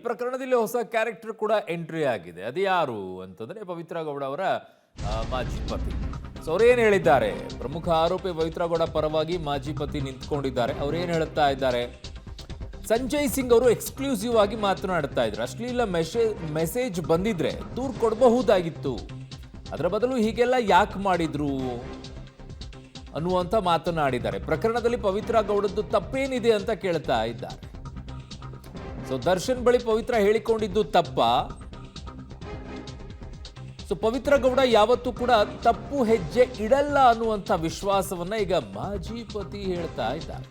ಪ್ರಕರಣದಲ್ಲಿ ಹೊಸ ಕ್ಯಾರೆಕ್ಟರ್ ಕೂಡ ಎಂಟ್ರಿ ಆಗಿದೆ. ಅದು ಯಾರು ಅಂತಂದ್ರೆ ಪವಿತ್ರ ಗೌಡ ಅವರ ಮಾಜಿ ಪತಿ. ಸೊ ಅವ್ರೇನು ಹೇಳಿದ್ದಾರೆ? ಪ್ರಮುಖ ಆರೋಪಿ ಪವಿತ್ರ ಗೌಡ ಪರವಾಗಿ ಮಾಜಿ ಪತಿ ನಿಂತ್ಕೊಂಡಿದ್ದಾರೆ. ಅವ್ರೇನು ಹೇಳ್ತಾ ಇದ್ದಾರೆ? ಸಂಜಯ್ ಸಿಂಗ್ ಅವರು ಎಕ್ಸ್ಕ್ಲೂಸಿವ್ ಆಗಿ ಮಾತನಾಡ್ತಾ ಇದ್ರು. ಅಶ್ಲೀಲ ಮೆಸೇಜ್ ಬಂದಿದ್ರೆ ದೂರು ಕೊಡಬಹುದಾಗಿತ್ತು, ಅದರ ಬದಲು ಹೀಗೆಲ್ಲ ಯಾಕೆ ಮಾಡಿದ್ರು ಅನ್ನುವಂಥ ಮಾತನಾಡಿದ್ದಾರೆ. ಪ್ರಕರಣದಲ್ಲಿ ಪವಿತ್ರ ಗೌಡದ್ದು ತಪ್ಪೇನಿದೆ ಅಂತ ಕೇಳ್ತಾ ಇದ್ದಾರೆ. ಸೊ ದರ್ಶನ್ ಬಳಿ ಪವಿತ್ರ ಹೇಳಿಕೊಂಡಿದ್ದು ತಪ್ಪ? ಸೊ ಪವಿತ್ರ ಗೌಡ ಯಾವತ್ತೂ ಕೂಡ ತಪ್ಪು ಹೆಜ್ಜೆ ಇಡಲ್ಲ ಅನ್ನುವಂಥ ವಿಶ್ವಾಸವನ್ನ ಈಗ ಮಾಜಿ ಪತಿ ಹೇಳ್ತಾ ಇದ್ದಾರೆ.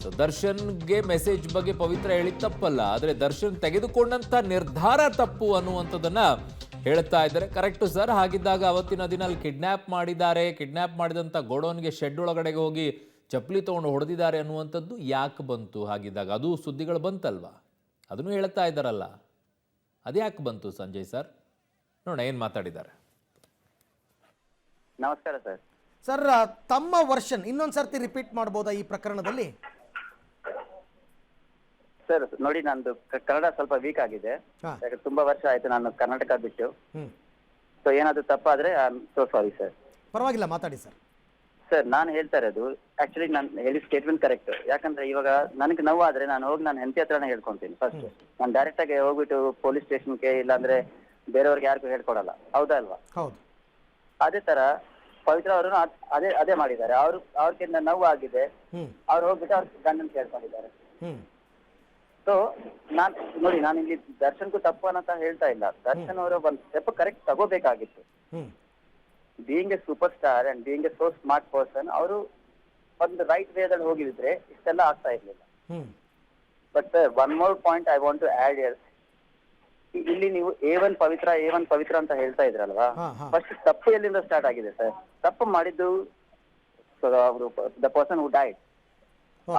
ಸೊ ದರ್ಶನ್ಗೆ ಮೆಸೇಜ್ ಬಗ್ಗೆ ಪವಿತ್ರ ಹೇಳಿದ ತಪ್ಪಲ್ಲ, ಆದರೆ ದರ್ಶನ್ ತೆಗೆದುಕೊಂಡಂತ ನಿರ್ಧಾರ ತಪ್ಪು ಅನ್ನುವಂಥದ್ದನ್ನ ಹೇಳ್ತಾ ಇದ್ದಾರೆ. Correct sir. ಹಾಗಿದ್ದಾಗ ಅವತ್ತಿನ ದಿನ ಅಲ್ಲಿ ಕಿಡ್ನ್ಯಾಪ್ ಮಾಡಿದ್ದಾರೆ, ಕಿಡ್ನ್ಯಾಪ್ ಮಾಡಿದಂಥ ಗೋಡೌನ್ಗೆ ಶೆಡ್ ಒಳಗಡೆಗೆ ಹೋಗಿ ಚಪ್ಪಲಿ ತೊಗೊಂಡು ಹೊಡೆದಿದ್ದಾರೆ ಅನ್ನುವಂಥದ್ದು ಯಾಕೆ ಬಂತು? ಹಾಗಿದ್ದಾಗ ಅದು ಸುದ್ದಿಗಳು ಬಂತಲ್ವಾ, ಅದನ್ನು ಹೇಳ್ತಾ ಇದ್ದಾರಲ್ಲ, ಅದು ಯಾಕೆ ಬಂತು ಸಂಜಯ್ ಸರ್? ನೋಡೋಣ ಏನು ಮಾತಾಡಿದ್ದಾರೆ. ನಮಸ್ಕಾರ ಸರ್. ಸರ್, ತಮ್ಮ ವರ್ಷನ್ ಇನ್ನೊಂದು ಸರ್ತಿ ರಿಪೀಟ್ ಮಾಡ್ಬೋದಾ ಈ ಪ್ರಕರಣದಲ್ಲಿ? ಸರ್ ನೋಡಿ, ನಂದು ಕನ್ನಡ ಸ್ವಲ್ಪ ವೀಕ್ ಆಗಿದೆ. ಯಾಕಂದ್ರೆ ತುಂಬಾ ವರ್ಷ ಆಯ್ತು ನಾನು ಕರ್ನಾಟಕ ಬಿಟ್ಟು. ಸೊ ಏನಾದ್ರು ತಪ್ಪಾದ್ರೆ I am so sorry sir. ಪರವಾಗಿಲ್ಲ, ಮಾತಾಡಿ ಸರ್. ಸರ್ ನಾನು ಹೇಳ್ತಾ ಇರೋದು ಆಕ್ಚುಲಿ ನಾನು ಹೇಳಿದ ಸ್ಟೇಟ್ಮೆಂಟ್ ಕರೆಕ್ಟ್. ಯಾಕಂದ್ರೆ ಇವಾಗ ನನಗೆ ನೋವಾದ್ರೆ ನಾನು ಹೋಗಿ ನಾನು ಹೆಂಡತಿ ಹತ್ರನೇ ಹೇಳ್ಕೊಂತೀನಿ ಫಸ್ಟ್. ನಾನು ಡೈರೆಕ್ಟ್ ಆಗಿ ಹೋಗ್ಬಿಟ್ಟು ಪೊಲೀಸ್ ಸ್ಟೇಷನ್ಗೆ ಇಲ್ಲಾಂದ್ರೆ ಬೇರೆಯವ್ರಿಗೆ ಯಾರಿಗೂ ಹೇಳ್ಕೊಡಲ್ಲ, ಹೌದಾ ಅಲ್ವಾ? ಹೌದು. ಅದೇ ತರ ಪವಿತ್ರ ಅವರು ಅದೇ ಮಾಡಿದ್ದಾರೆ. ಅವ್ರಿಗೆ ನೋವು ಆಗಿದೆ, ಅವ್ರು ಹೋಗ್ಬಿಟ್ಟು ಅವ್ರ ಗಂಡನ್ ಕೇಳ್ಕೊಂಡಿದ್ದಾರೆ. ಸೊ ನಾನ್ ನೋಡಿ, ನಾನು ಇಲ್ಲಿ ದರ್ಶನ್ಗೂ ತಪ್ಪು ಅನ್ನತ ಹೇಳ್ತಾ ಇಲ್ಲ. ದರ್ಶನ್ ಅವರು ಒಂದು ಸ್ಟೆಪ್ ಕರೆಕ್ಟ್ ತಗೋಬೇಕಾಗಿತ್ತು. Being a superstar and being a so smart person, ಅವರು ಒಂದು ರೈಟ್ ವೇದಲ್ಲಿ ಹೋಗಿದ್ರೆ ಇಷ್ಟೆಲ್ಲ ಆಗ್ತಾ ಇರ್ಲಿಲ್ಲ. But sir, one more point I want to add here. ಇಲ್ಲಿ ನೀವು A1 ಪವಿತ್ರ ಅಂತ ಹೇಳ್ತಾ ಇದ್ರಲ್ವಾ, ಫಸ್ಟ್ ತಪ್ಪು ಎಲ್ಲಿಂದ ಸ್ಟಾರ್ಟ್ ಆಗಿದೆ ಸರ್? ತಪ್ಪು ಮಾಡಿದ್ದು ಅವರು ದ ಪರ್ಸನ್ ಹೂ ಡೈಡ್.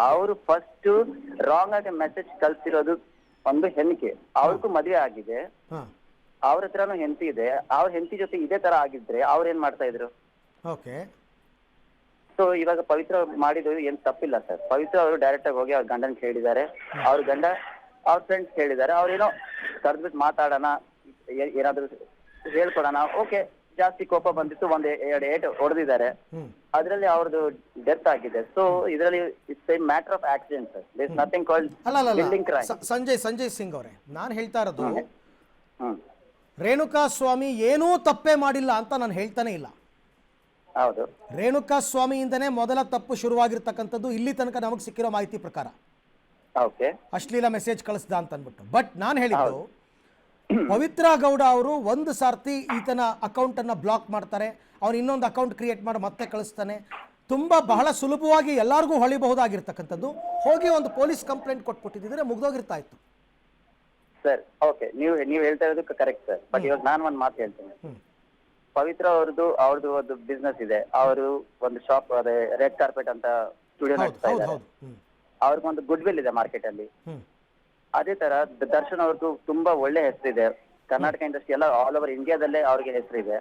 ಅವರು ಫಸ್ಟ್ ರಾಂಗ್ ಆಗಿ ಮೆಸೇಜ್ ಕಳ್ಸಿರೋದು ಒಂದು ಹೆಣ್ಣಿಗೆ. ಅವ್ರಿಗೂ ಮದುವೆ ಆಗಿದೆ, ಅವ್ರ ಹತ್ರನೂ ಹೆಂಡತಿ ಇದೆ. ಅವ್ರ ಹೆಂಡತಿ ಜೊತೆ ಇದೇ ತರ ಆಗಿದ್ರೆ ಅವ್ರ ಏನ್ ಮಾಡ್ತಾ ಇದ್ರು? ಸೊ ಇವಾಗ ಪವಿತ್ರ ಮಾಡಿದ್ದು ಏನ್ ತಪ್ಪಿಲ್ಲ ಸರ್. ಪವಿತ್ರ ಅವರು ಡೈರೆಕ್ಟ್ ಆಗಿ ಹೋಗಿ ಅವ್ರ ಗಂಡನ್ ಕೇಳಿದ್ದಾರೆ, ಅವ್ರ ಗಂಡ ಅವ್ರ ಫ್ರೆಂಡ್ಸ್ ಕೇಳಿದ್ದಾರೆ. ಅವ್ರೇನೋ ಕರೆದ್ಬಿಟ್ಟು ಮಾತಾಡೋಣ, ಏನಾದ್ರು ಹೇಳ್ಕೊಡೋಣ. ಓಕೆ, ಜಾಸ್ತಿ ಕೋಪ ಬಂದಿತ್ತು, ಎರಡು ಏಟ್ ಹೊಡೆದಿದ್ದಾರೆ. ಅದರಲ್ಲಿ ಅವ್ರದ್ದು ಡೆತ್ ಆಗಿದೆ. ಸೊ ಇದರಲ್ಲಿ it's a matter of accident sir. There is nothing called building crime. Sanjay Singh ಅವರೇ, ನಾನು ಹೇಳ್ತಾ ಇರೋದು ರೇಣುಕಾ ಸ್ವಾಮಿ ಏನೂ ತಪ್ಪೇ ಮಾಡಿಲ್ಲ ಅಂತ ನಾನು ಹೇಳ್ತಾನೆ ಇಲ್ಲ. ಹೌದು, ರೇಣುಕಾ ಸ್ವಾಮಿಯಿಂದನೇ ಮೊದಲ ತಪ್ಪು ಶುರುವಾಗಿರ್ತಕ್ಕಂಥದ್ದು ಇಲ್ಲಿ ತನಕ ನಮಗೆ ಸಿಕ್ಕಿರೋ ಮಾಹಿತಿ ಪ್ರಕಾರ. ಓಕೆ, ಅಶ್ಲೀಲ ಮೆಸೇಜ್ ಕಳಿಸ್ದ ಅಂತ ಅಂದ್ಬಿಟ್ಟು. ಬಟ್ ನಾನು ಹೇಳಿದ್ದು, ಪವಿತ್ರ ಗೌಡ ಅವರು ಒಂದು ಸಾರ್ತಿ ಈತನ ಅಕೌಂಟ್ ಅನ್ನ ಬ್ಲಾಕ್ ಮಾಡ್ತಾರೆ, ಅವನು ಇನ್ನೊಂದು ಅಕೌಂಟ್ ಕ್ರಿಯೇಟ್ ಮಾಡಿ ಮತ್ತೆ ಕಳಿಸ್ತಾನೆ. ತುಂಬಾ ಬಹಳ ಸುಲಭವಾಗಿ ಎಲ್ಲರಿಗೂ ಹೊಳಿಬಹುದಾಗಿರ್ತಕ್ಕಂಥದ್ದು. ಹೋಗಿ ಒಂದು ಪೊಲೀಸ್ ಕಂಪ್ಲೇಂಟ್ ಕೊಟ್ಬಿಟ್ಟಿದ್ರೆ ಮುಗ್ದೋಗಿರ್ತಾ ಇತ್ತು ಸರ್. ಓಕೆ, ನೀವು ಹೇಳ್ತಾ ಇರೋದು ಕರೆಕ್ಟ್ ಸರ್. ಬಟ್ ಇವಾಗ ನಾನು ಒಂದು ಮಾತು ಹೇಳ್ತೇನೆ. ಪವಿತ್ರ ಅವ್ರದ್ದು ಒಂದು ಬಿಸ್ನೆಸ್ ಇದೆ. ಅವರು ಒಂದು ಶಾಪ್, ಅದೇ ರೆಡ್ ಕಾರ್ಪೆಟ್ ಅಂತ ಸ್ಟುಡಿಯೋ ನಡೆಸ್ತಾ ಇದ್ದಾರೆ. ಅವ್ರಿಗೊಂದು ಗುಡ್ ವಿಲ್ ಇದೆ ಮಾರ್ಕೆಟ್ ಅಲ್ಲಿ. ಅದೇ ತರ ದರ್ಶನ್ ಅವ್ರಿಗೂ ತುಂಬಾ ಒಳ್ಳೆ ಹೆಸರಿದೆ. ಕರ್ನಾಟಕ ಇಂಡಸ್ಟ್ರಿ ಎಲ್ಲ ಆಲ್ ಓವರ್ ಇಂಡಿಯಾದಲ್ಲೇ ಅವ್ರಿಗೆ ಹೆಸರಿದೆ.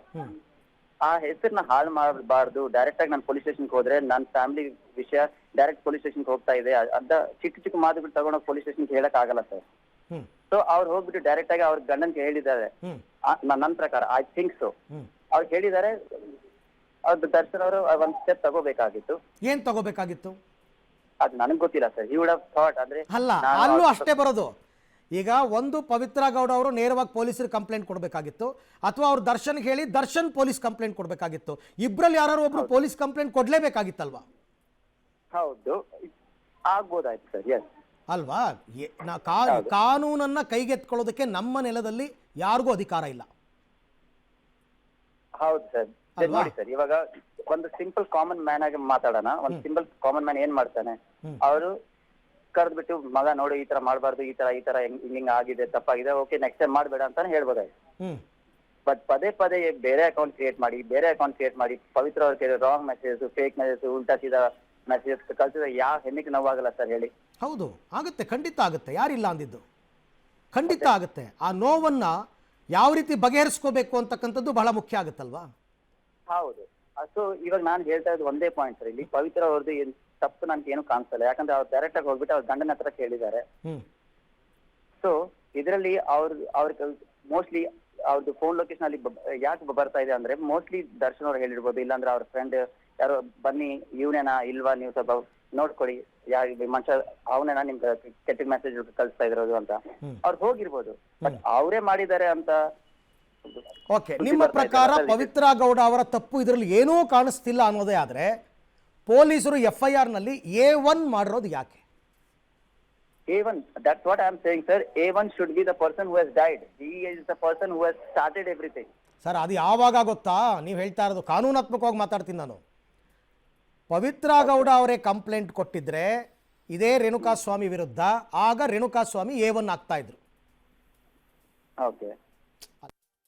ಆ ಹೆಸರನ್ನ ಹಾಳು ಮಾಡಬಾರ್ದು. ಡೈರೆಕ್ಟ್ ಆಗಿ ನಾನು ಪೊಲೀಸ್ ಸ್ಟೇಷನ್ಗೆ ಹೋದ್ರೆ ನನ್ನ ಫ್ಯಾಮಿಲಿ ವಿಷಯ ಡೈರೆಕ್ಟ್ ಪೊಲೀಸ್ ಸ್ಟೇಷನ್ಗೆ ಹೋಗ್ತಾ ಇದೆ. ಅದ ಚಿಕ್ಕ ಮಾತುಗಳು ತಗೊಂಡೋಗಿ ಪೊಲೀಸ್ ಸ್ಟೇಷನ್ಗೆ ಹೇಳಕ್ ಆಗಲ್ಲ ಸರ್. ಸೊ ಅವ್ರು ಹೋಗ್ಬಿಟ್ಟು ಡೈರೆಕ್ಟ್ ಆಗಿ ಅವ್ರ ಗಂಡನ್ಗೆ ಹೇಳಿದ್ದಾರೆ. ನನ್ನ ಪ್ರಕಾರ ಐ ಥಿಂಕ್ ಸೊ ಅವ್ರು ಹೇಳಿದ್ದಾರೆ. ಅವ್ರ ದರ್ಶನ್ ಅವರು ಒಂದ್ ಸ್ಟೆಪ್ ತಗೋಬೇಕಾಗಿತ್ತು. ಏನ್ ತಗೋಬೇಕಾಗಿತ್ತು ಅದು ನನಗೆ ಗೊತ್ತಿಲ್ಲ sir. He would have thought. ಅಂದ್ರೆ ಅಲ್ಲ, ಅಲ್ಲೂ ಅಷ್ಟೇ ಬರೋದು. ಈಗ ಒಂದು ಪವಿತ್ರ ಗೌಡ ಅವರು ನೇರವಾಗಿ ಪೊಲೀಸರಿಗೆ ಕಂಪ್ಲೇಂಟ್ ಕೊಡಬೇಕಾಗಿತ್ತು, ಅಥವಾ ಅವ್ರು ದರ್ಶನ್ಗೆ ಹೇಳಿ ದರ್ಶನ್ ಪೊಲೀಸ್ ಕಂಪ್ಲೇಂಟ್ ಕೊಡಬೇಕಾಗಿತ್ತು. ಇಬ್ಬರಲ್ಲಿ ಯಾರು ಒಬ್ರು ಪೊಲೀಸ್ ಕಂಪ್ಲೇಂಟ್ ಕೊಡ್ಲೇಬೇಕಾಗಿತ್ತಲ್ವಾ? ಹೌದು, ಆಗ್ಬೋದಾಯ್ತು ಸರ್. ಎಸ್ ಅಲ್ವಾ? ಕಾನೂನನ್ನ ಕೈಗೆತ್ಕೊಳ್ಳೋದಕ್ಕೆ ನಮ್ಮ ನೆಲದಲ್ಲಿ ಯಾರಿಗೂ ಅಧಿಕಾರ ಇಲ್ಲ. ಹೌದು ಸರ್. ನೋಡಿ ಸರ್, ಇವಾಗ ಒಂದು ಸಿಂಪಲ್ ಕಾಮನ್ ಮ್ಯಾನ್ ಆಗಿ ಮಾತಾಡೋಣ. ಒಂದು ಸಿಂಪಲ್ ಕಾಮನ್ ಮ್ಯಾನ್ ಏನ್ ಮಾಡ್ತಾನೆ? ಅವರು ಕರೆದ್ಬಿಟ್ಟು, ಮಗ ನೋಡಿ ಈ ತರ ಮಾಡ್ಬಾರ್ದು, ಈ ತರ ಹಿಂಗ್ ಆಗಿದೆ, ತಪ್ಪಾಗಿದೆ, ಓಕೆ ನೆಕ್ಸ್ಟ್ ಟೈಮ್ ಮಾಡ್ಬೇಡ ಅಂತಾನೆ ಹೇಳ್ಬೋದಾಯ್ತು. ಬಟ್ ಪದೇ ಬೇರೆ ಅಕೌಂಟ್ ಕ್ರಿಯೇಟ್ ಮಾಡಿ ಪವಿತ್ರ ಅವ್ರಿಗೆ ರಾಂಗ್ ಮೆಸೇಜ್, ಫೇಕ್ ಮೆಸೇಜ್, ಉಲ್ಟಾ ಸೀದಾ ಮೆಸೇಜ್ ಕಳ್ಸಿದ್ರೆ ಯಾವ ಹೆಣ್ಣಿಗೆ ನೋವಾಗಲ್ಲ ಸರ್ ಹೇಳಿ? ಹೌದು, ಆಗುತ್ತೆ, ಖಂಡಿತ ಆಗುತ್ತೆ. ಯಾರಿಲ್ಲ ಅಂದಿದ್ದು? ಖಂಡಿತ ಆಗುತ್ತೆ. ಆ ನೋವನ್ನ ಯಾವ ರೀತಿ ಬಗೆಹರಿಸ್ಕೋಬೇಕು ಅಂತಕ್ಕಂಥದ್ದು ಬಹಳ ಮುಖ್ಯ ಆಗುತ್ತಲ್ವಾ? ಹೌದು. ಸೊ ಇವಾಗ ನಾನು ಹೇಳ್ತಾ ಇರೋದು ಒಂದೇ ಪಾಯಿಂಟ್ ಸರ್. ಇಲ್ಲಿ ಪವಿತ್ರ ಅವ್ರದ್ದು ಏನ್ ತಪ್ಪು ನನ್ಗೆ ಏನು ಕಾಣಿಸಲ್ಲ. ಯಾಕಂದ್ರೆ ಅವ್ರು ಡೈರೆಕ್ಟ್ ಆಗಿ ಹೋಗ್ಬಿಟ್ಟು ಅವ್ರ ಗಂಡನ ಹತ್ರ ಕೇಳಿದ್ದಾರೆ. ಸೊ ಇದರಲ್ಲಿ ಅವ್ರ ಮೋಸ್ಟ್ಲಿ ಅವ್ರದ್ದು ಫೋನ್ ಲೊಕೇಶನ್ ಅಲ್ಲಿ ಯಾಕೆ ಬರ್ತಾ ಇದೆ ಅಂದ್ರೆ ಮೋಸ್ಟ್ಲಿ ದರ್ಶನ್ ಅವ್ರು ಹೇಳಿರ್ಬೋದು, ಇಲ್ಲಾಂದ್ರೆ ಅವ್ರ ಫ್ರೆಂಡ್ ಯಾರೋ ಬನ್ನಿ ಇವನೇನಾ ಇಲ್ವಾ ನೀವು ಸ್ವಲ್ಪ ನೋಡ್ಕೊಳ್ಳಿ ಮನುಷ್ಯ ಅವನೇನಾ ನಿಮ್ಗೆ ಕೆಟ್ಟ ಮೆಸೇಜ್ ಕಳಿಸ್ತಾ ಇರೋದು ಅಂತ ಅವ್ರು ಹೋಗಿರ್ಬೋದು. ಬಟ್ ಅವರೇ ಮಾಡಿದ್ದಾರೆ ಅಂತ. ಓಕೆ, ನಿಮ್ಮ ಪ್ರಕಾರ ಪವಿತ್ರ ಗೌಡ ಅವರ ತಪ್ಪು ಇದರಲ್ಲಿ ಏನೂ ಕಾಣಿಸ್ತಿಲ್ಲ ಅನ್ನೋದೇ ಆದರೆ ಪೊಲೀಸರು FIR ನಲ್ಲಿ A1 ಮಾಡಿರೋದು ಯಾಕೆ? A1, that's what I am saying, sir. A1 should be the person who has died. He is the person who has started everything. Sir ಅದು ಯಾವಾಗ ಗೊತ್ತಾ, ನೀವು ಹೇಳ್ತಾ ಇರೋದು ಕಾನೂನಾತ್ಮಕವಾಗಿ ಮಾತಾಡ್ತೀನಿ ನಾನು. ಪವಿತ್ರ ಗೌಡ ಅವರೇ ಕಂಪ್ಲೇಂಟ್ ಕೊಟ್ಟಿದ್ರೆ ಇದೇ ರೇಣುಕಾಸ್ವಾಮಿ ವಿರುದ್ಧ, ಆಗ ರೇಣುಕಾಸ್ವಾಮಿ A1 ಆಗ್ತಾ ಇದ್ರು. Okay.